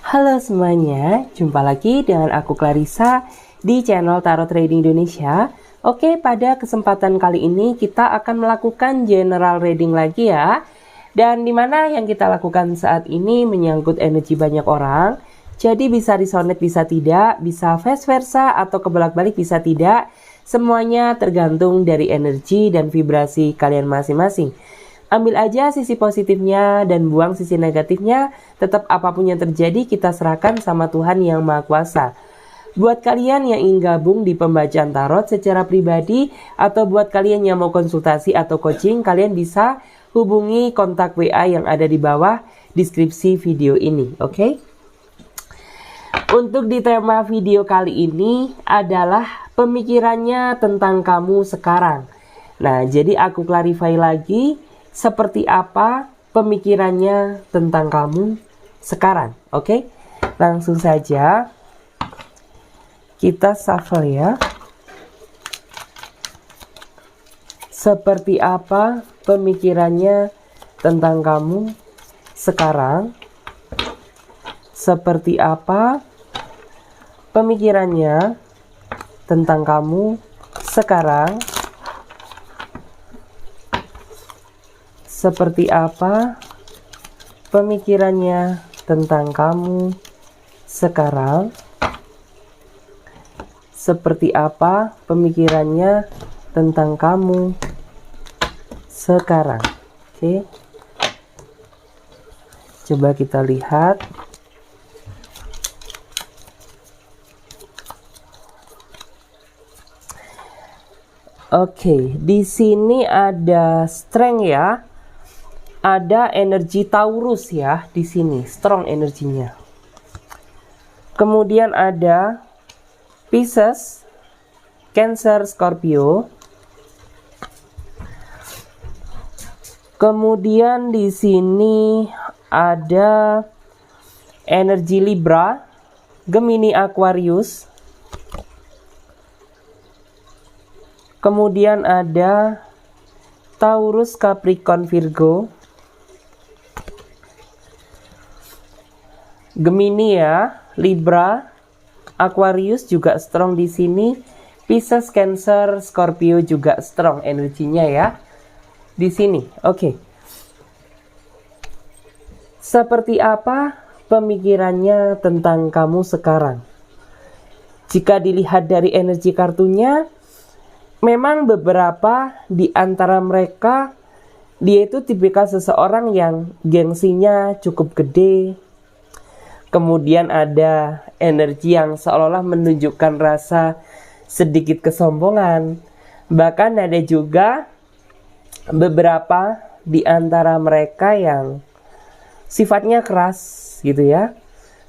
Halo semuanya, jumpa lagi dengan aku Clarissa di channel Tarot Trading Indonesia. Oke, pada kesempatan kali ini kita akan melakukan general reading lagi ya. Dan dimana yang kita lakukan saat ini menyangkut energi banyak orang. Jadi bisa resonate, bisa tidak, bisa vice versa atau kebolak-balik bisa tidak. Semuanya tergantung dari energi dan vibrasi kalian masing-masing. Ambil aja sisi positifnya dan buang sisi negatifnya. Tetap apapun yang terjadi kita serahkan sama Tuhan Yang Maha Kuasa. Buat kalian yang ingin gabung di pembacaan tarot secara pribadi atau buat kalian yang mau konsultasi atau coaching, kalian bisa hubungi kontak WA yang ada di bawah deskripsi video ini, oke? Untuk di tema video kali ini adalah pemikirannya tentang kamu sekarang. Nah, jadi aku clarify lagi. Seperti apa pemikirannya tentang kamu sekarang, oke? Langsung saja kita shuffle ya. Seperti apa pemikirannya tentang kamu sekarang? Seperti apa pemikirannya tentang kamu sekarang? Seperti apa pemikirannya tentang kamu sekarang? Seperti apa pemikirannya tentang kamu sekarang? Oke. Coba kita lihat. Oke, di sini ada strength ya. Ada energi Taurus ya di sini, strong energinya. Kemudian ada Pisces, Cancer, Scorpio. Kemudian di sini ada energi Libra, Gemini, Aquarius. Kemudian ada Taurus, Capricorn, Virgo. Gemini ya, Libra, Aquarius juga strong di sini. Pisces, Cancer, Scorpio juga strong energinya ya. Di sini. Oke. Seperti apa pemikirannya tentang kamu sekarang? Jika dilihat dari energi kartunya, memang beberapa di antara mereka dia itu tipikal seseorang yang gengsinya cukup gede. Kemudian ada energi yang seolah-olah menunjukkan rasa sedikit kesombongan. Bahkan ada juga beberapa di antara mereka yang sifatnya keras gitu ya.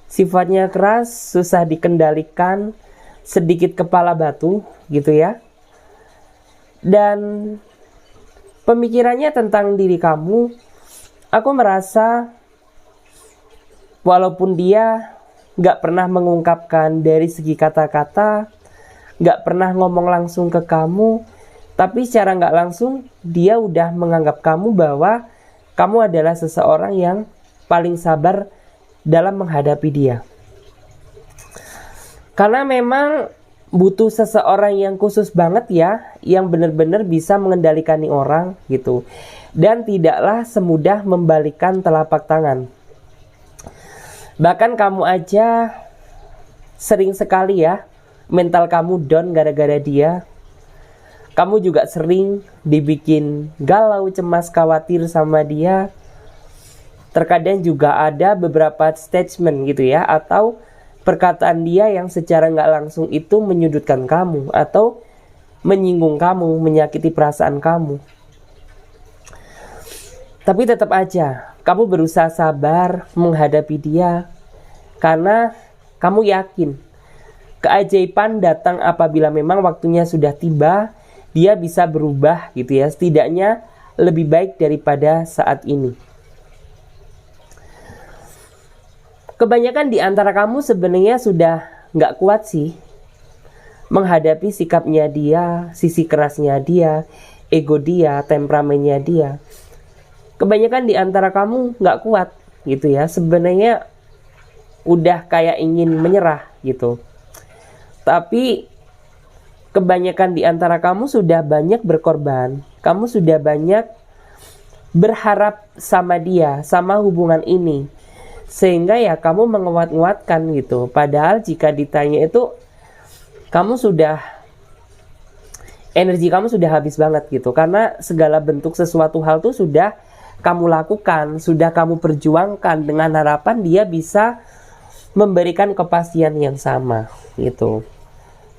Sifatnya keras, susah dikendalikan, sedikit kepala batu gitu ya. Dan pemikirannya tentang diri kamu, aku merasa walaupun dia gak pernah mengungkapkan dari segi kata-kata, gak pernah ngomong langsung ke kamu, tapi secara gak langsung dia udah menganggap kamu bahwa kamu adalah seseorang yang paling sabar dalam menghadapi dia. Karena memang butuh seseorang yang khusus banget ya, yang benar-benar bisa mengendalikan orang gitu. Dan tidaklah semudah membalikkan telapak tangan. Bahkan kamu aja sering sekali ya mental kamu down gara-gara dia. Kamu juga sering dibikin galau, cemas, khawatir sama dia. Terkadang juga ada beberapa statement gitu ya, atau perkataan dia yang secara nggak langsung itu menyudutkan kamu atau menyinggung kamu, menyakiti perasaan kamu. Tapi tetap aja kamu berusaha sabar menghadapi dia, karena kamu yakin keajaiban datang apabila memang waktunya sudah tiba. Dia bisa berubah gitu ya, setidaknya lebih baik daripada saat ini. Kebanyakan di antara kamu sebenarnya sudah nggak kuat sih menghadapi sikapnya dia, sisi kerasnya dia, ego dia, temperamennya dia. Kebanyakan di antara kamu nggak kuat gitu ya. Sebenarnya udah kayak ingin menyerah gitu. Tapi kebanyakan di antara kamu sudah banyak berkorban, kamu sudah banyak berharap sama dia, sama hubungan ini, sehingga ya kamu menguat-nguatkan gitu. Padahal jika ditanya itu kamu sudah, energi kamu sudah habis banget gitu, karena segala bentuk sesuatu hal tuh sudah kamu lakukan, sudah kamu perjuangkan dengan harapan dia bisa memberikan kepastian yang sama gitu.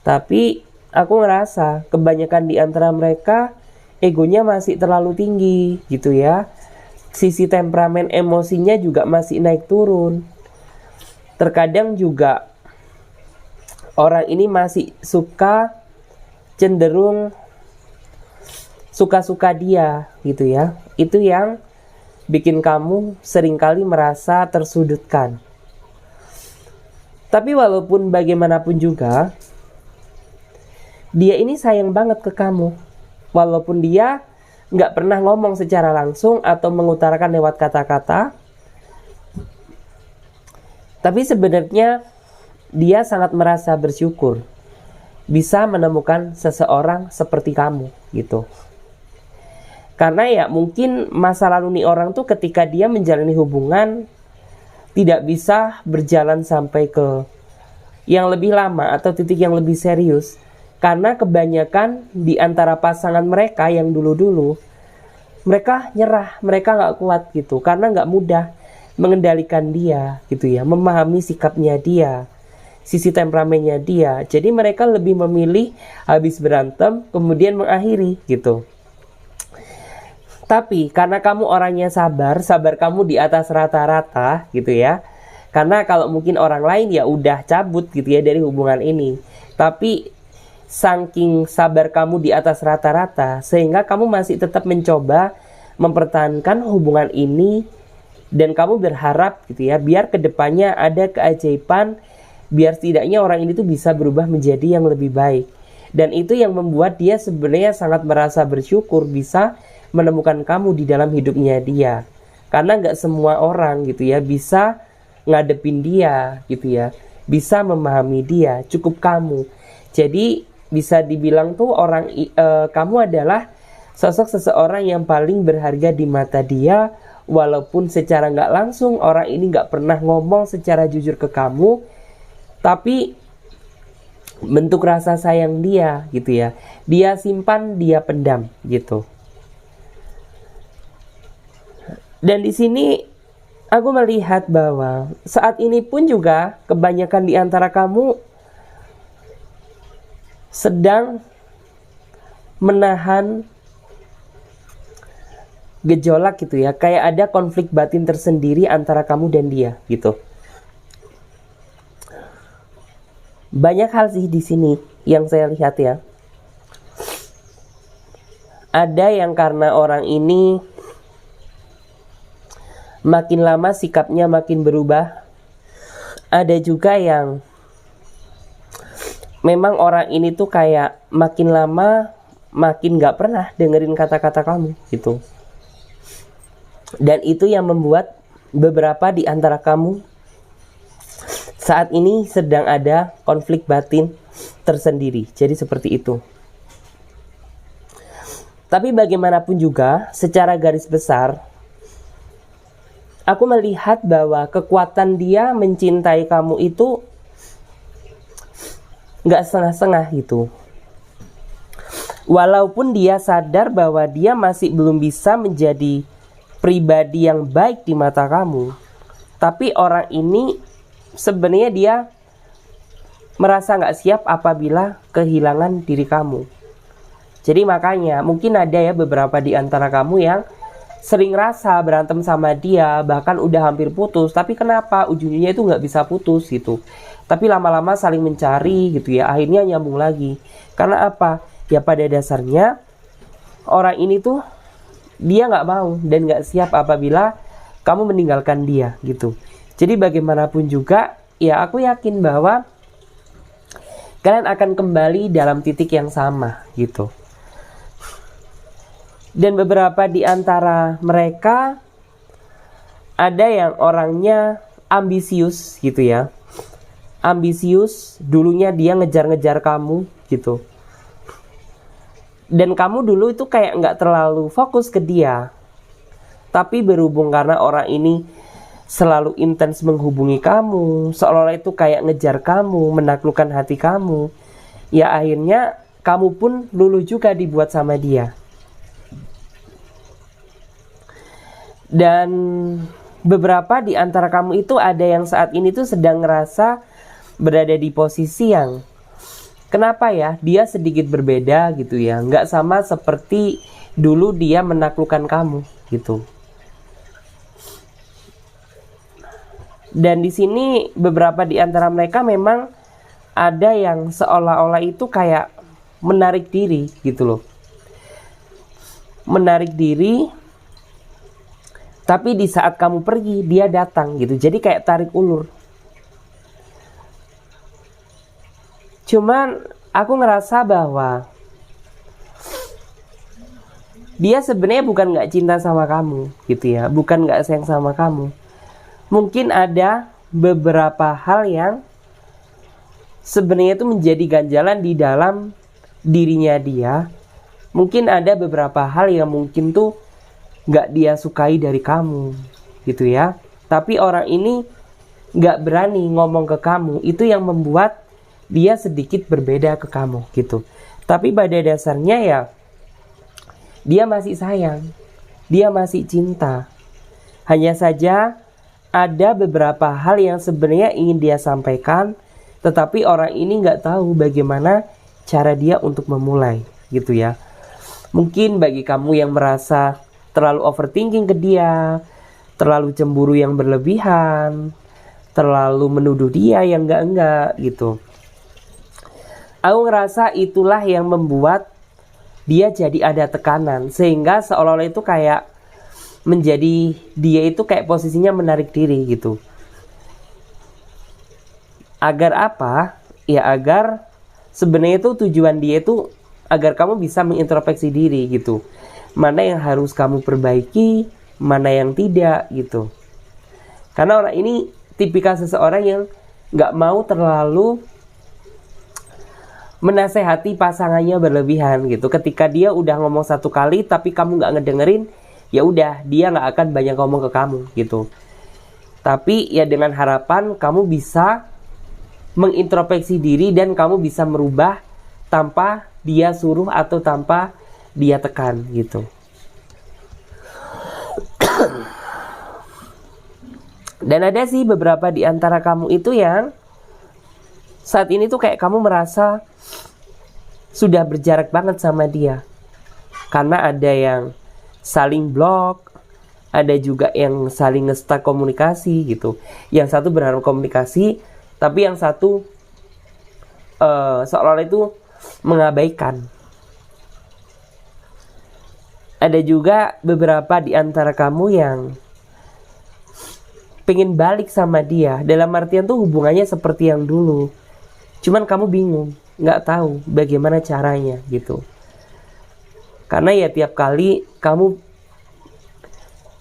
Tapi aku ngerasa kebanyakan di antara mereka egonya masih terlalu tinggi gitu ya. Sisi temperamen emosinya juga masih naik turun. Terkadang juga orang ini masih cenderung suka-suka dia gitu ya. Itu yang bikin kamu seringkali merasa tersudutkan. Tapi walaupun bagaimanapun juga, dia ini sayang banget ke kamu. Walaupun dia nggak pernah ngomong secara langsung atau mengutarakan lewat kata-kata, tapi sebenarnya dia sangat merasa bersyukur bisa menemukan seseorang seperti kamu gitu. Karena ya mungkin masa lalu nih orang tuh ketika dia menjalani hubungan tidak bisa berjalan sampai ke yang lebih lama atau titik yang lebih serius. Karena kebanyakan di antara pasangan mereka yang dulu-dulu, mereka nyerah, mereka gak kuat gitu. Karena gak mudah mengendalikan dia gitu ya, memahami sikapnya dia, sisi temperamennya dia. Jadi mereka lebih memilih habis berantem kemudian mengakhiri gitu. Tapi karena kamu orangnya sabar kamu di atas rata-rata gitu ya. Karena kalau mungkin orang lain ya udah cabut gitu ya dari hubungan ini. Tapi saking sabar kamu di atas rata-rata sehingga kamu masih tetap mencoba mempertahankan hubungan ini. Dan kamu berharap gitu ya, biar kedepannya ada keajaiban, biar setidaknya orang ini tuh bisa berubah menjadi yang lebih baik. Dan itu yang membuat dia sebenarnya sangat merasa bersyukur bisa menemukan kamu di dalam hidupnya dia. Karena gak semua orang gitu ya bisa ngadepin dia gitu ya, bisa memahami dia, cukup kamu. Jadi bisa dibilang tuh kamu adalah sosok seseorang yang paling berharga di mata dia. Walaupun secara gak langsung orang ini gak pernah ngomong secara jujur ke kamu, tapi bentuk rasa sayang dia gitu ya, dia simpan, dia pendam gitu. Dan di sini aku melihat bahwa saat ini pun juga kebanyakan di antara kamu sedang menahan gejolak gitu ya, kayak ada konflik batin tersendiri antara kamu dan dia gitu. Banyak hal sih di sini yang saya lihat ya. Ada yang karena orang ini makin lama sikapnya makin berubah. Ada juga yang memang orang ini tuh kayak makin lama makin gak pernah dengerin kata-kata kamu gitu. Dan itu yang membuat beberapa di antara kamu saat ini sedang ada konflik batin tersendiri. Jadi seperti itu. Tapi bagaimanapun juga, secara garis besar, aku melihat bahwa kekuatan dia mencintai kamu itu gak setengah-setengah gitu. Walaupun dia sadar bahwa dia masih belum bisa menjadi pribadi yang baik di mata kamu, tapi orang ini sebenarnya dia merasa gak siap apabila kehilangan diri kamu. Jadi makanya mungkin ada ya beberapa di antara kamu yang sering rasa berantem sama dia, bahkan udah hampir putus, tapi kenapa ujungnya itu gak bisa putus gitu. Tapi lama-lama saling mencari gitu ya, akhirnya nyambung lagi. Karena apa? Ya pada dasarnya orang ini tuh dia gak mau dan gak siap apabila kamu meninggalkan dia gitu. Jadi bagaimanapun juga ya aku yakin bahwa kalian akan kembali dalam titik yang sama gitu. Dan beberapa di antara mereka ada yang orangnya ambisius gitu ya. Ambisius, dulunya dia ngejar-ngejar kamu gitu. Dan kamu dulu itu kayak nggak terlalu fokus ke dia. Tapi berhubung karena orang ini selalu intens menghubungi kamu, seolah-olah itu kayak ngejar kamu, menaklukkan hati kamu, ya akhirnya kamu pun luluh juga dibuat sama dia. Dan beberapa di antara kamu itu ada yang saat ini tuh sedang ngerasa berada di posisi yang kenapa ya dia sedikit berbeda gitu ya, nggak sama seperti dulu dia menaklukkan kamu gitu. Dan di sini beberapa di antara mereka memang ada yang seolah-olah itu kayak menarik diri gitu loh. Menarik diri, tapi di saat kamu pergi dia datang gitu. Jadi kayak tarik ulur. Cuman aku ngerasa bahwa dia sebenarnya bukan nggak cinta sama kamu gitu ya, bukan nggak sayang sama kamu. Mungkin ada beberapa hal yang sebenarnya itu menjadi ganjalan di dalam dirinya dia. Mungkin ada beberapa hal yang mungkin tuh nggak dia sukai dari kamu gitu ya. Tapi orang ini nggak berani ngomong ke kamu. Itu yang membuat dia sedikit berbeda ke kamu gitu. Tapi pada dasarnya ya dia masih sayang, dia masih cinta. Hanya saja ada beberapa hal yang sebenarnya ingin dia sampaikan, tetapi orang ini nggak tahu bagaimana cara dia untuk memulai gitu ya. Mungkin bagi kamu yang merasa terlalu overthinking ke dia, terlalu cemburu yang berlebihan, terlalu menuduh dia yang enggak gitu. Aku ngerasa itulah yang membuat dia jadi ada tekanan, sehingga seolah-olah itu kayak menjadi dia itu kayak posisinya menarik diri gitu. Agar apa? Ya agar sebenarnya itu tujuan dia itu agar kamu bisa mengintrospeksi diri gitu. Mana yang harus kamu perbaiki, mana yang tidak gitu. Karena orang ini tipikal seseorang yang gak mau terlalu menasehati pasangannya berlebihan gitu. Ketika dia udah ngomong satu kali tapi kamu gak ngedengerin, ya udah dia nggak akan banyak ngomong ke kamu gitu. Tapi ya dengan harapan kamu bisa mengintrospeksi diri dan kamu bisa merubah tanpa dia suruh atau tanpa dia tekan gitu. Dan ada sih beberapa di antara kamu itu yang saat ini tuh kayak kamu merasa sudah berjarak banget sama dia. Karena ada yang saling blok, ada juga yang saling nge-stuck komunikasi gitu. Yang satu berharap komunikasi, tapi yang satu seolah-olah itu mengabaikan. Ada juga beberapa di antara kamu yang pengen balik sama dia, dalam artian tuh hubungannya seperti yang dulu. Cuman kamu bingung, nggak tahu bagaimana caranya gitu. Karena ya tiap kali kamu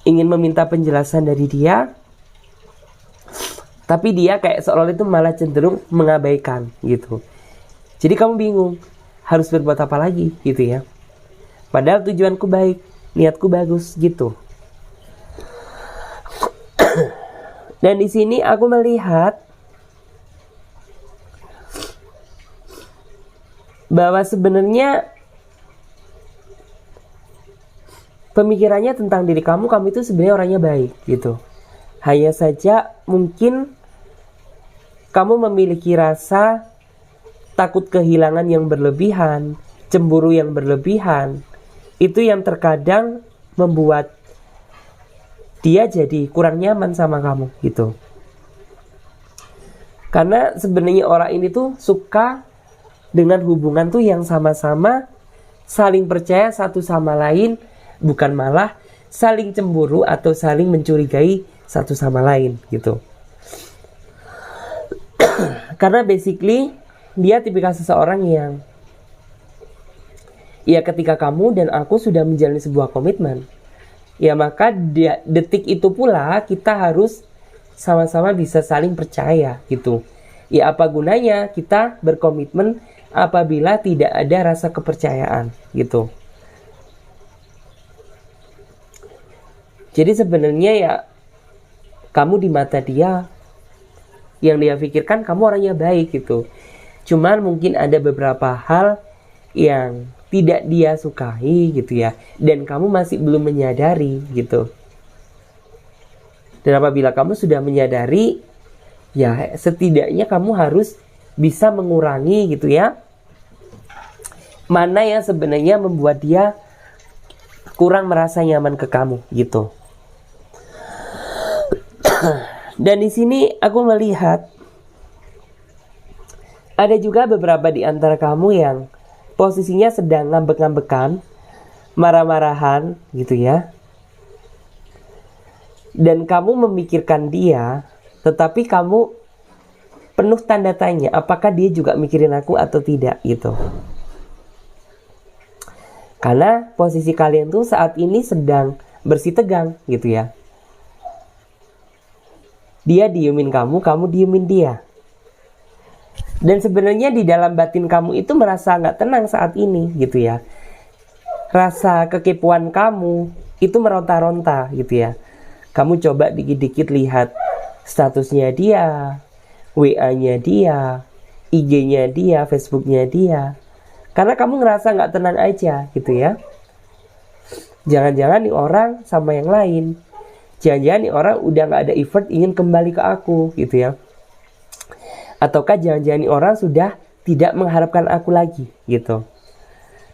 ingin meminta penjelasan dari dia, tapi dia kayak seolah itu malah cenderung mengabaikan gitu. Jadi kamu bingung harus berbuat apa lagi gitu ya. Padahal tujuanku baik, niatku bagus gitu. Dan di sini aku melihat bahwa sebenarnya pemikirannya tentang diri kamu itu sebenarnya orangnya baik gitu. Hanya saja mungkin kamu memiliki rasa takut kehilangan yang berlebihan, cemburu yang berlebihan. Itu yang terkadang membuat dia jadi kurang nyaman sama kamu gitu. Karena sebenarnya orang ini tuh suka dengan hubungan tuh yang sama-sama saling percaya satu sama lain, bukan malah saling cemburu atau saling mencurigai satu sama lain gitu. Karena basically dia tipikal seseorang yang ya ketika kamu dan aku sudah menjalani sebuah komitmen, ya maka detik itu pula kita harus sama-sama bisa saling percaya gitu. Ya apa gunanya kita berkomitmen apabila tidak ada rasa kepercayaan gitu. Jadi sebenarnya ya kamu di mata dia, yang dia pikirkan kamu orangnya baik gitu. Cuman mungkin ada beberapa hal yang tidak dia sukai gitu ya, dan kamu masih belum menyadari gitu. Dan apabila kamu sudah menyadari, ya setidaknya kamu harus bisa mengurangi gitu ya, mana yang sebenarnya membuat dia kurang merasa nyaman ke kamu gitu. Dan di sini aku melihat ada juga beberapa di antara kamu yang posisinya sedang ngambek-ngambekan, marah-marahan gitu ya. Dan kamu memikirkan dia, tetapi kamu penuh tanda tanya apakah dia juga mikirin aku atau tidak gitu. Karena posisi kalian tuh saat ini sedang bersih tegang gitu ya. Dia diemin kamu, kamu diemin dia. Dan sebenarnya di dalam batin kamu itu merasa gak tenang saat ini gitu ya. Rasa kekepuan kamu itu meronta-ronta gitu ya. Kamu coba dikit-dikit lihat statusnya dia, WA-nya dia, IG-nya dia, Facebook-nya dia. Karena kamu ngerasa gak tenang aja gitu ya. Jangan-jangan nih orang sama yang lain. Jangan-jangan nih orang udah gak ada effort ingin kembali ke aku gitu ya. Ataukah jangan-jangan nih orang sudah tidak mengharapkan aku lagi gitu.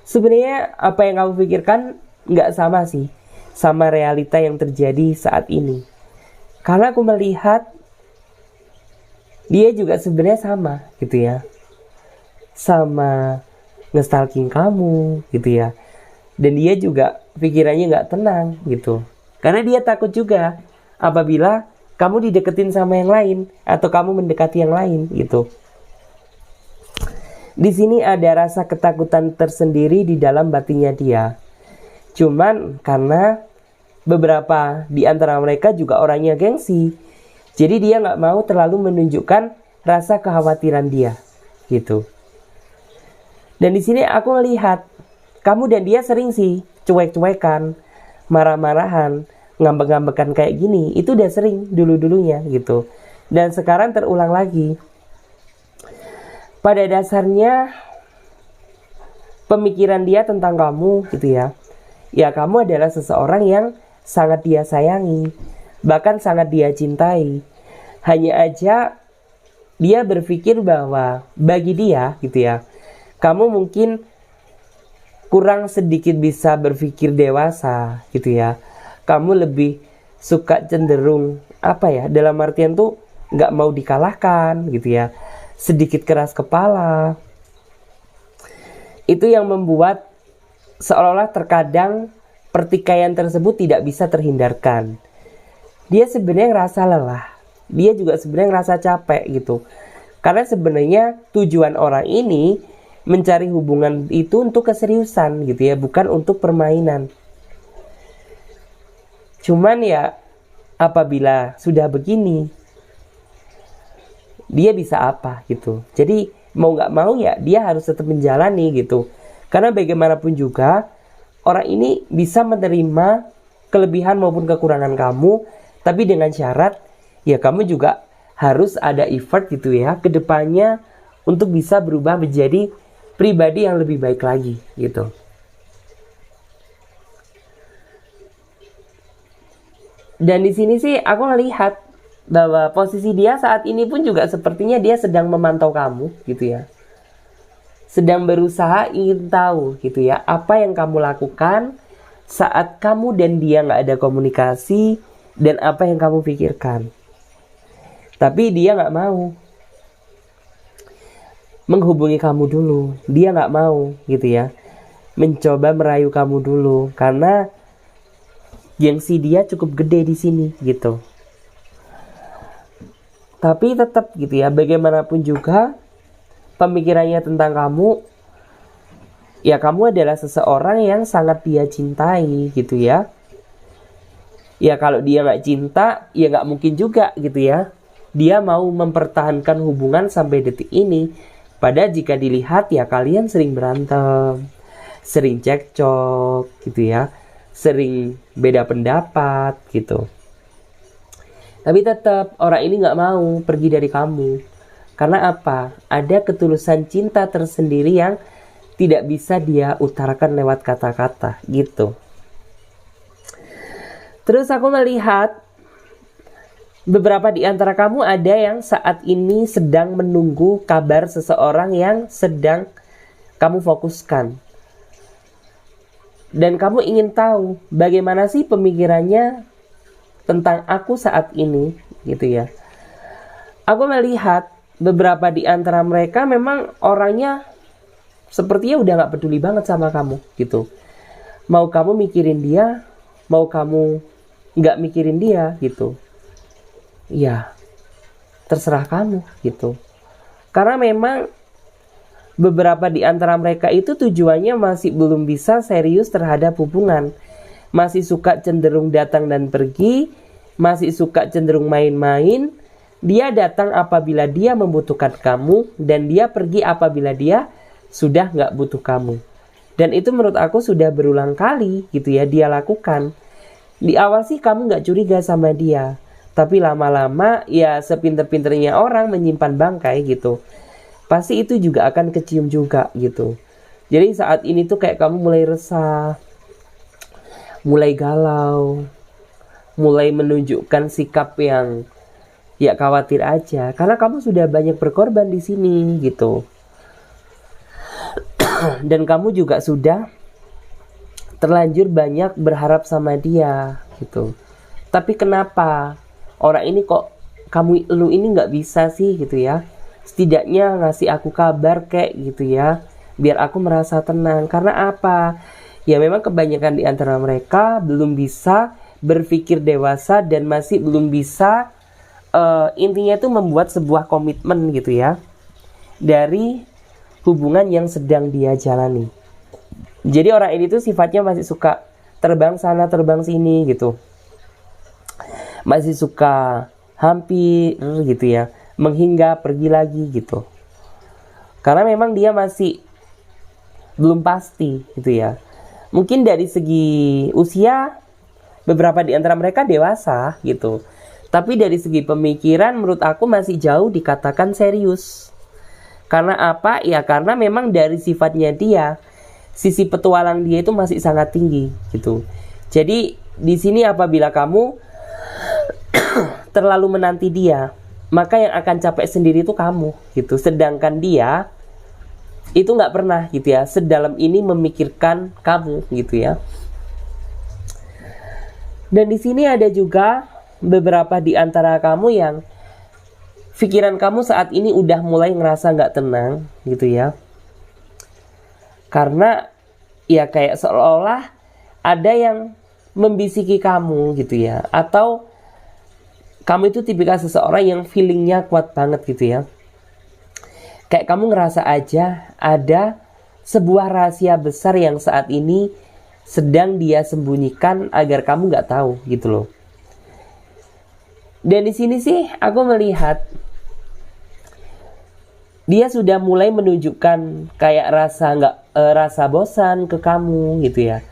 Sebenarnya apa yang kamu pikirkan gak sama sih sama realita yang terjadi saat ini. Karena aku melihat dia juga sebenarnya sama gitu ya. Sama nge-stalking kamu gitu ya. Dan dia juga pikirannya gak tenang gitu. Karena dia takut juga apabila kamu dideketin sama yang lain atau kamu mendekati yang lain gitu. Di sini ada rasa ketakutan tersendiri di dalam batinnya dia. Cuman karena beberapa di antara mereka juga orangnya gengsi, jadi dia nggak mau terlalu menunjukkan rasa kekhawatiran dia gitu. Dan di sini aku melihat kamu dan dia sering sih cuek-cuekan, marah-marahan, ngambek-ngambekan kayak gini. Itu udah sering dulu-dulunya gitu. Dan sekarang terulang lagi. Pada dasarnya pemikiran dia tentang kamu gitu ya. Ya kamu adalah seseorang yang sangat dia sayangi, bahkan sangat dia cintai. Hanya aja dia berpikir bahwa bagi dia gitu ya, kamu mungkin kurang sedikit bisa berpikir dewasa gitu ya. Kamu lebih suka cenderung apa ya, dalam artian tuh gak mau dikalahkan gitu ya, sedikit keras kepala. Itu yang membuat seolah-olah terkadang pertikaian tersebut tidak bisa terhindarkan. Dia sebenarnya ngerasa lelah, dia juga sebenarnya ngerasa capek gitu. Karena sebenarnya tujuan orang ini mencari hubungan itu untuk keseriusan gitu ya, bukan untuk permainan. Cuman ya apabila sudah begini, dia bisa apa gitu. Jadi mau gak mau ya dia harus tetap menjalani gitu. Karena bagaimanapun juga orang ini bisa menerima kelebihan maupun kekurangan kamu, tapi dengan syarat ya kamu juga harus ada effort gitu ya ke depannya untuk bisa berubah menjadi pribadi yang lebih baik lagi gitu. Dan di sini sih aku melihat bahwa posisi dia saat ini pun juga sepertinya dia sedang memantau kamu gitu ya. Sedang berusaha ingin tahu gitu ya, apa yang kamu lakukan saat kamu dan dia gak ada komunikasi, dan apa yang kamu pikirkan. Tapi dia gak mau menghubungi kamu dulu. Dia gak mau gitu ya, mencoba merayu kamu dulu, karena gengsi dia cukup gede di sini gitu. Tapi tetap gitu ya, bagaimanapun juga pemikirannya tentang kamu, ya kamu adalah seseorang yang sangat dia cintai gitu ya. Ya kalau dia nggak cinta, ya nggak mungkin juga gitu ya dia mau mempertahankan hubungan sampai detik ini. Padahal jika dilihat ya kalian sering berantem, sering cekcok gitu ya, sering beda pendapat gitu. Tapi tetap orang ini nggak mau pergi dari kamu. Karena apa? Ada ketulusan cinta tersendiri yang tidak bisa dia utarakan lewat kata-kata gitu. Terus aku melihat beberapa di antara kamu ada yang saat ini sedang menunggu kabar seseorang yang sedang kamu fokuskan. Dan kamu ingin tahu bagaimana sih pemikirannya tentang aku saat ini gitu ya. Aku melihat beberapa di antara mereka memang orangnya sepertinya udah gak peduli banget sama kamu gitu. Mau kamu mikirin dia, mau kamu gak mikirin dia gitu. Ya, terserah kamu gitu. Karena memang beberapa di antara mereka itu tujuannya masih belum bisa serius terhadap hubungan. Masih suka cenderung datang dan pergi, masih suka cenderung main-main. Dia datang apabila dia membutuhkan kamu, dan dia pergi apabila dia sudah gak butuh kamu. Dan itu menurut aku sudah berulang kali gitu ya dia lakukan. Di awal sih kamu gak curiga sama dia, tapi lama-lama ya sepinter-pinternya orang menyimpan bangkai gitu, pasti itu juga akan kecium juga gitu. Jadi saat ini tuh kayak kamu mulai resah, mulai galau, mulai menunjukkan sikap yang ya khawatir aja. Karena kamu sudah banyak berkorban di sini gitu. Dan kamu juga sudah terlanjur banyak berharap sama dia gitu. Tapi kenapa orang ini kok lu ini nggak bisa sih gitu ya? Setidaknya ngasih aku kabar kayak gitu ya, biar aku merasa tenang. Karena apa? Ya memang kebanyakan di antara mereka belum bisa berpikir dewasa dan masih belum bisa intinya itu membuat sebuah komitmen gitu ya dari hubungan yang sedang dia jalani. Jadi orang ini tuh sifatnya masih suka terbang sana terbang sini gitu, masih suka hampir gitu ya, menghinggap pergi lagi gitu. Karena memang dia masih belum pasti gitu ya. Mungkin dari segi usia beberapa di antara mereka dewasa gitu, tapi dari segi pemikiran menurut aku masih jauh dikatakan serius. Karena apa? Ya karena memang dari sifatnya dia, sisi petualang dia itu masih sangat tinggi gitu. Jadi di sini apabila kamu terlalu menanti dia, maka yang akan capek sendiri itu kamu gitu. Sedangkan dia itu nggak pernah gitu ya sedalam ini memikirkan kamu gitu ya. Dan di sini ada juga beberapa di antara kamu yang pikiran kamu saat ini udah mulai ngerasa nggak tenang gitu ya. Karena ya kayak seolah-olah ada yang membisiki kamu gitu ya. Atau kamu itu tipikal seseorang yang feelingnya kuat banget gitu ya. Kayak kamu ngerasa aja ada sebuah rahasia besar yang saat ini sedang dia sembunyikan agar kamu nggak tahu gitu loh. Dan di sini sih aku melihat dia sudah mulai menunjukkan kayak rasa bosan ke kamu gitu ya.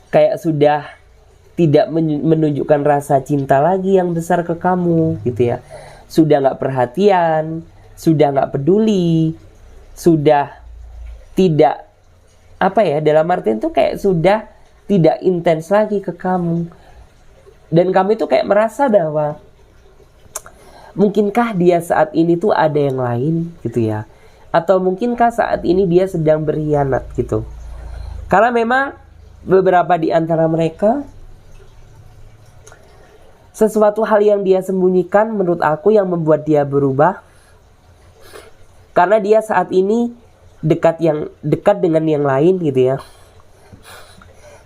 Kayak sudah tidak menunjukkan rasa cinta lagi yang besar ke kamu gitu ya. Sudah gak perhatian, sudah gak peduli, sudah tidak dalam artian tuh kayak sudah tidak intens lagi ke kamu. Dan kamu itu kayak merasa bahwa mungkinkah dia saat ini tuh ada yang lain gitu ya, atau mungkinkah saat ini dia sedang berkhianat gitu. Karena memang beberapa di antara mereka sesuatu hal yang dia sembunyikan menurut aku yang membuat dia berubah. Karena dia saat ini dekat dengan yang lain gitu ya.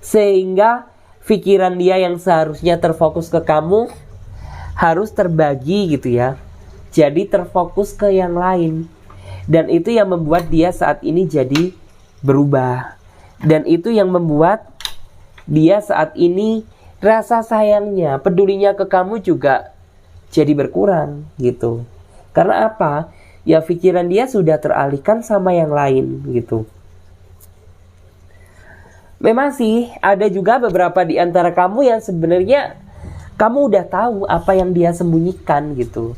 Sehingga pikiran dia yang seharusnya terfokus ke kamu harus terbagi gitu ya, jadi terfokus ke yang lain. Dan itu yang membuat dia saat ini jadi berubah. Dan itu yang membuat dia saat ini rasa sayangnya, pedulinya ke kamu juga jadi berkurang gitu. Karena apa? Ya pikiran dia sudah teralihkan sama yang lain gitu. Memang sih ada juga beberapa di antara kamu yang sebenarnya kamu udah tahu apa yang dia sembunyikan gitu.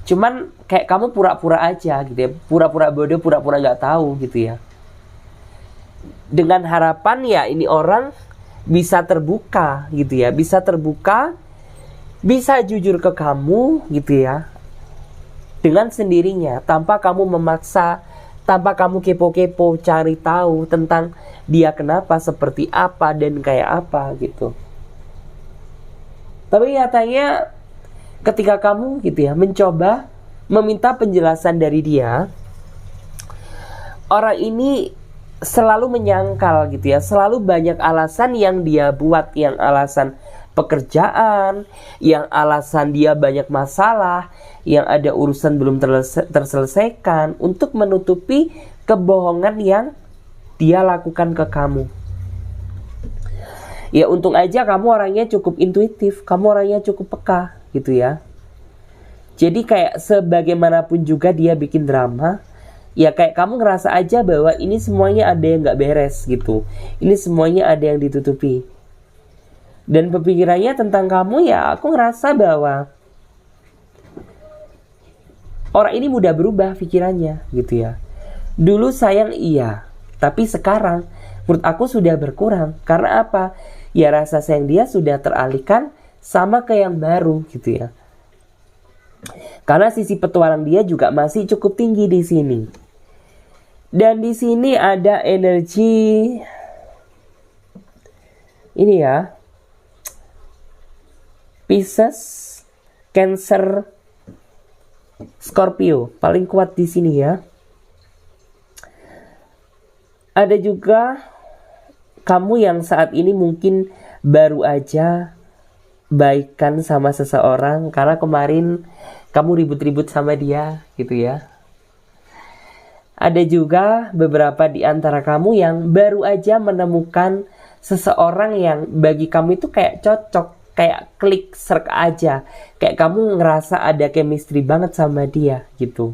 Cuman kayak kamu pura-pura aja gitu ya. Pura-pura bodoh, pura-pura gak tahu gitu ya. Dengan harapan ya ini orang bisa terbuka gitu ya. Bisa terbuka, bisa jujur ke kamu gitu ya. Dengan sendirinya, tanpa kamu memaksa, tanpa kamu kepo-kepo cari tahu tentang dia kenapa, seperti apa, dan kayak apa gitu. Tapi nyatanya ketika kamu gitu ya mencoba meminta penjelasan dari dia, orang ini selalu menyangkal gitu ya, selalu banyak alasan yang dia buat, yang alasan pekerjaan, yang alasan dia banyak masalah, yang ada urusan belum terselesaikan untuk menutupi kebohongan yang dia lakukan ke kamu. Ya untung aja kamu orangnya cukup intuitif, kamu orangnya cukup peka gitu ya. Jadi kayak sebagaimanapun juga dia bikin drama, ya kayak kamu ngerasa aja bahwa ini semuanya ada yang gak beres gitu. Ini semuanya ada yang ditutupi. Dan pemikirannya tentang kamu ya aku ngerasa bahwa orang ini mudah berubah pikirannya gitu ya. Dulu sayang iya, tapi sekarang menurut aku sudah berkurang. Karena apa? Ya rasa sayang dia sudah teralihkan sama ke yang baru gitu ya. Karena sisi petualang dia juga masih cukup tinggi di sini. Dan di sini ada energi ini ya. Pisces, Cancer, Scorpio paling kuat di sini ya. Ada juga kamu yang saat ini mungkin baru aja baikan sama seseorang karena kemarin kamu ribut-ribut sama dia gitu ya. Ada juga beberapa di antara kamu yang baru aja menemukan seseorang yang bagi kamu itu kayak cocok, kayak klik serk aja, kayak kamu ngerasa ada chemistry banget sama dia gitu.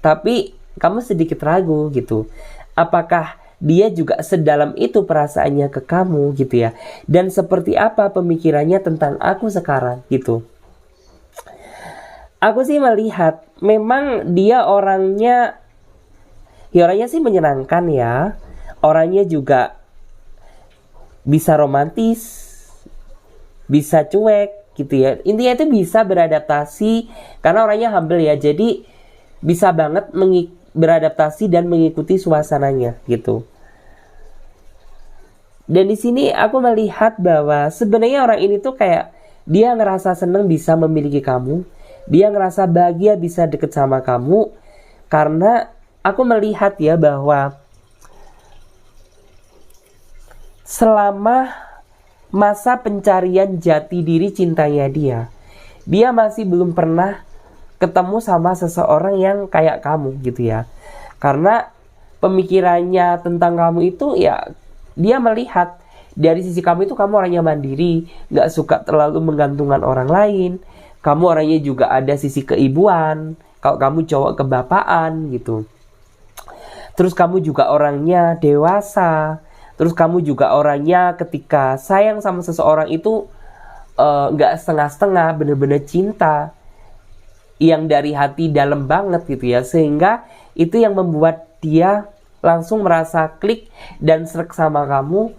Tapi kamu sedikit ragu gitu, apakah dia juga sedalam itu perasaannya ke kamu gitu ya, dan seperti apa pemikirannya tentang aku sekarang gitu. Aku sih melihat memang dia orangnya sih menyenangkan ya, orangnya juga bisa romantis, bisa cuek gitu ya. Intinya itu bisa beradaptasi karena orangnya humble ya. Jadi bisa banget beradaptasi dan mengikuti suasananya gitu. Dan di sini aku melihat bahwa sebenarnya orang ini tuh kayak dia ngerasa seneng bisa memiliki kamu. Dia ngerasa bahagia bisa deket sama kamu. Karena aku melihat ya bahwa selama masa pencarian jati diri cintanya dia masih belum pernah ketemu sama seseorang yang kayak kamu gitu ya. Karena pemikirannya tentang kamu itu ya dia melihat dari sisi kamu itu kamu orangnya mandiri, gak suka terlalu menggantungkan orang lain. Kamu orangnya juga ada sisi keibuan, kalau kamu cowok kebapaan gitu. Terus kamu juga orangnya dewasa. Terus kamu juga orangnya ketika sayang sama seseorang itu gak setengah-setengah, bener-bener cinta yang dari hati dalam banget gitu ya. Sehingga itu yang membuat dia langsung merasa klik dan srek sama kamu.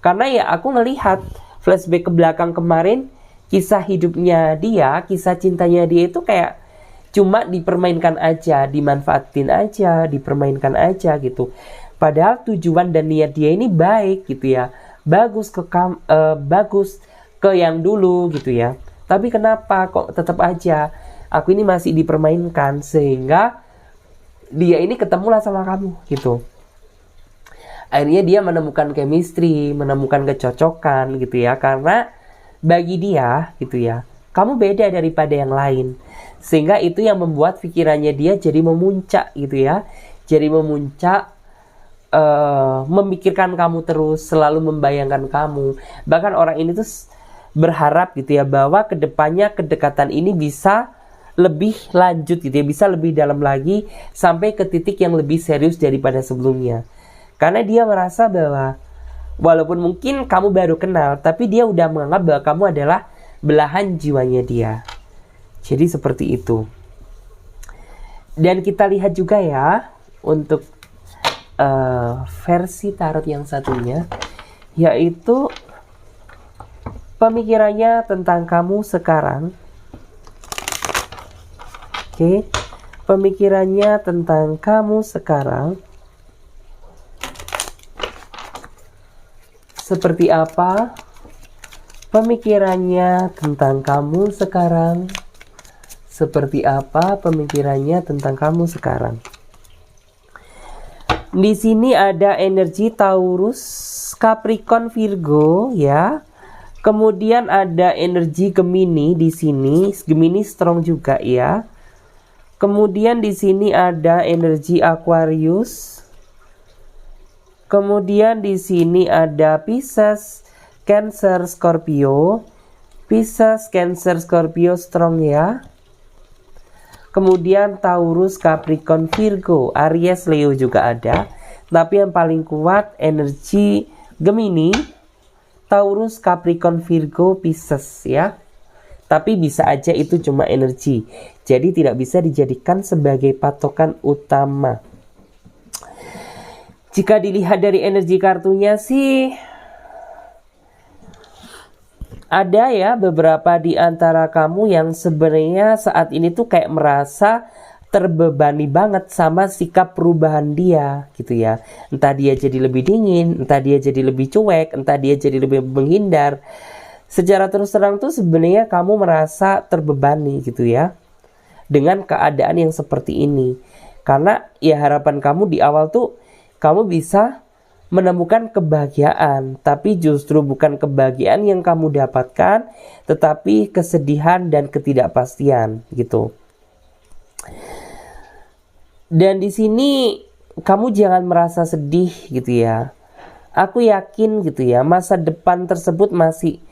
Karena ya aku ngelihat flashback ke belakang kemarin, kisah hidupnya dia, kisah cintanya dia itu kayak cuma dipermainkan aja, dimanfaatin aja, dipermainkan aja gitu. Padahal tujuan dan niat dia ini baik gitu ya, bagus ke yang dulu gitu ya. Tapi kenapa kok tetap aja aku ini masih dipermainkan, sehingga dia ini ketemulah sama kamu gitu. Akhirnya dia menemukan chemistry, menemukan kecocokan gitu ya. Karena bagi dia gitu ya, kamu beda daripada yang lain. Sehingga itu yang membuat pikirannya dia jadi memuncak gitu ya. Jadi memuncak, memikirkan kamu terus, selalu membayangkan kamu. Bahkan orang ini tuh berharap gitu ya bahwa kedepannya kedekatan ini bisa lebih lanjut gitu ya, bisa lebih dalam lagi sampai ke titik yang lebih serius daripada sebelumnya. Karena dia merasa bahwa walaupun mungkin kamu baru kenal, tapi dia udah menganggap bahwa kamu adalah belahan jiwanya dia. Jadi seperti itu. Dan kita lihat juga ya untuk versi tarot yang satunya, yaitu pemikirannya tentang kamu sekarang. Oke, pemikirannya tentang kamu sekarang seperti apa? Pemikirannya tentang kamu sekarang seperti apa? Pemikirannya tentang kamu sekarang. Di sini ada energi Taurus, Capricorn, Virgo ya. Kemudian ada energi Gemini di sini. Gemini strong juga ya. Kemudian di sini ada energi Aquarius. Kemudian di sini ada Pisces, Cancer, Scorpio. Pisces, Cancer, Scorpio strong ya. Kemudian Taurus, Capricorn, Virgo, Aries, Leo juga ada. Tapi yang paling kuat energi Gemini, Taurus, Capricorn, Virgo, Pisces ya. Tapi bisa aja itu cuma energi. Jadi tidak bisa dijadikan sebagai patokan utama. Jika dilihat dari energi kartunya sih, ada ya beberapa di antara kamu yang sebenarnya saat ini tuh kayak merasa terbebani banget sama sikap perubahan dia gitu ya. Entah dia jadi lebih dingin, entah dia jadi lebih cuek, entah dia jadi lebih menghindar. Secara terus terang tuh sebenarnya kamu merasa terbebani gitu ya dengan keadaan yang seperti ini. Karena ya harapan kamu di awal tuh kamu bisa menemukan kebahagiaan, tapi justru bukan kebahagiaan yang kamu dapatkan, tetapi kesedihan dan ketidakpastian gitu. Dan di sini kamu jangan merasa sedih gitu ya. Aku yakin gitu ya, masa depan tersebut masih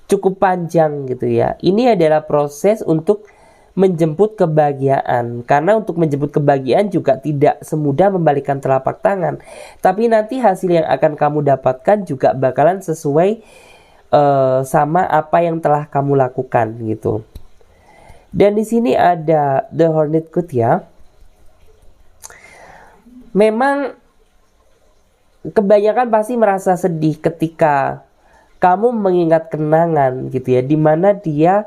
cukup panjang gitu ya. Ini adalah proses untuk menjemput kebahagiaan. Karena untuk menjemput kebahagiaan juga tidak semudah membalikkan telapak tangan. Tapi nanti hasil yang akan kamu dapatkan juga bakalan sesuai sama apa yang telah kamu lakukan gitu. Dan di sini ada The Hornet Code ya. Memang kebanyakan pasti merasa sedih ketika kamu mengingat kenangan gitu ya, dimana dia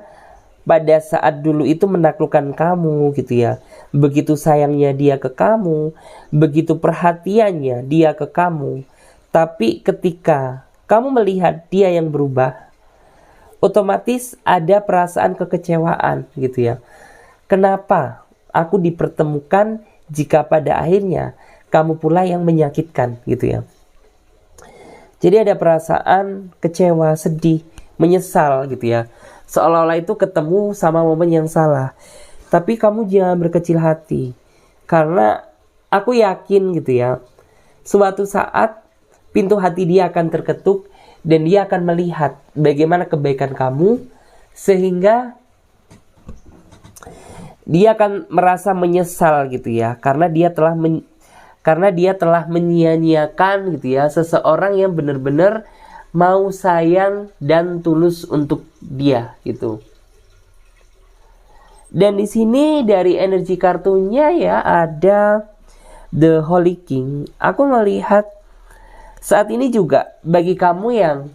pada saat dulu itu menaklukkan kamu gitu ya. Begitu sayangnya dia ke kamu, begitu perhatiannya dia ke kamu. Tapi ketika kamu melihat dia yang berubah, otomatis ada perasaan kekecewaan gitu ya. Kenapa aku dipertemukan jika pada akhirnya kamu pula yang menyakitkan gitu ya. Jadi ada perasaan kecewa, sedih, menyesal gitu ya. Seolah-olah itu ketemu sama momen yang salah. Tapi kamu jangan berkecil hati. Karena aku yakin gitu ya, suatu saat pintu hati dia akan terketuk dan dia akan melihat bagaimana kebaikan kamu, sehingga dia akan merasa menyesal gitu ya, karena dia telah menyia-nyiakan gitu ya seseorang yang benar-benar mau sayang dan tulus untuk dia gitu. Dan di sini dari energi kartunya ya ada The Holy King. Aku melihat saat ini juga bagi kamu yang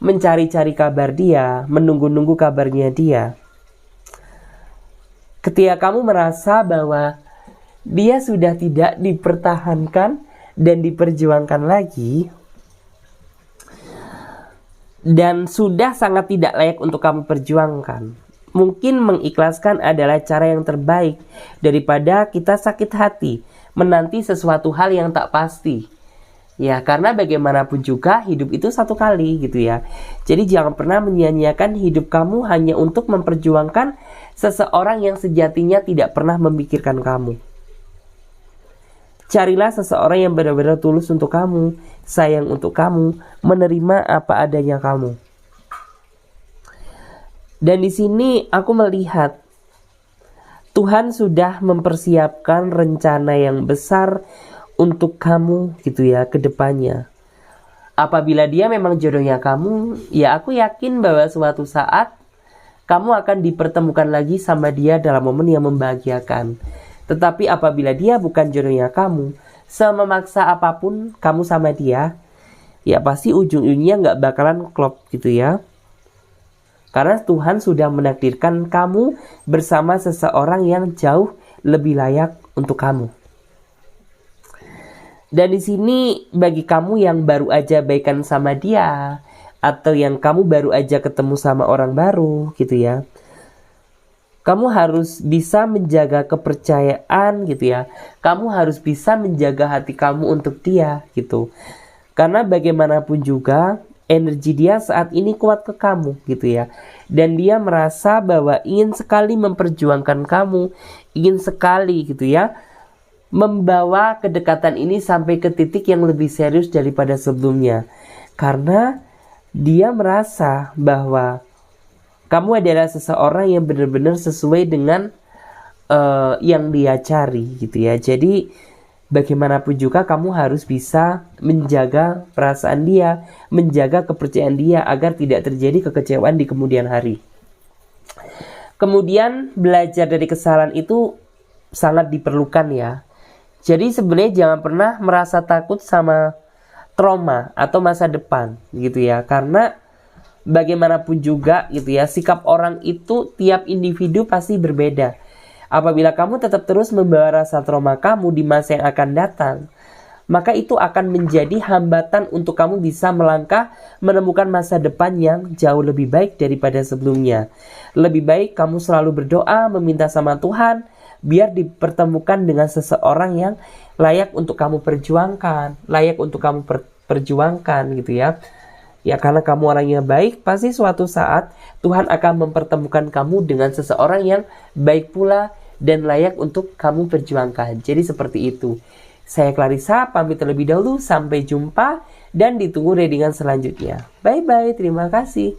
mencari-cari kabar dia, menunggu-nunggu kabarnya dia. Ketika kamu merasa bahwa dia sudah tidak dipertahankan dan diperjuangkan lagi, dan sudah sangat tidak layak untuk kamu perjuangkan, mungkin mengikhlaskan adalah cara yang terbaik daripada kita sakit hati menanti sesuatu hal yang tak pasti. Ya, karena bagaimanapun juga hidup itu satu kali gitu ya. Jadi jangan pernah menyia-nyiakan hidup kamu hanya untuk memperjuangkan seseorang yang sejatinya tidak pernah memikirkan kamu. Carilah seseorang yang benar-benar tulus untuk kamu, sayang untuk kamu, menerima apa adanya kamu. Dan di sini aku melihat Tuhan sudah mempersiapkan rencana yang besar untuk kamu gitu ya ke depannya. Apabila dia memang jodohnya kamu, ya aku yakin bahwa suatu saat kamu akan dipertemukan lagi sama dia dalam momen yang membahagiakan. Tetapi apabila dia bukan jodohnya kamu, sememaksa apapun kamu sama dia, ya pasti ujung-ujungnya nggak bakalan klop gitu ya. Karena Tuhan sudah menakdirkan kamu bersama seseorang yang jauh lebih layak untuk kamu. Dan di sini bagi kamu yang baru aja baikan sama dia, atau yang kamu baru aja ketemu sama orang baru gitu ya, kamu harus bisa menjaga kepercayaan gitu ya. Kamu harus bisa menjaga hati kamu untuk dia gitu. Karena bagaimanapun juga energi dia saat ini kuat ke kamu gitu ya. Dan dia merasa bahwa ingin sekali memperjuangkan kamu, ingin sekali gitu ya membawa kedekatan ini sampai ke titik yang lebih serius daripada sebelumnya. Karena dia merasa bahwa kamu adalah seseorang yang benar-benar sesuai dengan yang dia cari gitu ya. Jadi bagaimanapun juga kamu harus bisa menjaga perasaan dia, menjaga kepercayaan dia agar tidak terjadi kekecewaan di kemudian hari. Kemudian belajar dari kesalahan itu sangat diperlukan ya. Jadi sebenarnya jangan pernah merasa takut sama trauma atau masa depan gitu ya. Karena bagaimanapun juga gitu ya, sikap orang itu tiap individu pasti berbeda. Apabila kamu tetap terus membawa rasa trauma kamu di masa yang akan datang, maka itu akan menjadi hambatan untuk kamu bisa melangkah menemukan masa depan yang jauh lebih baik daripada sebelumnya. Lebih baik kamu selalu berdoa, meminta sama Tuhan, biar dipertemukan dengan seseorang yang layak untuk kamu perjuangkan, layak untuk kamu perjuangkan gitu ya. Ya karena kamu orangnya baik, pasti suatu saat Tuhan akan mempertemukan kamu dengan seseorang yang baik pula dan layak untuk kamu perjuangkan. Jadi seperti itu. Saya Clarissa, pamit terlebih dahulu. Sampai jumpa dan ditunggu readingan selanjutnya. Bye-bye, terima kasih.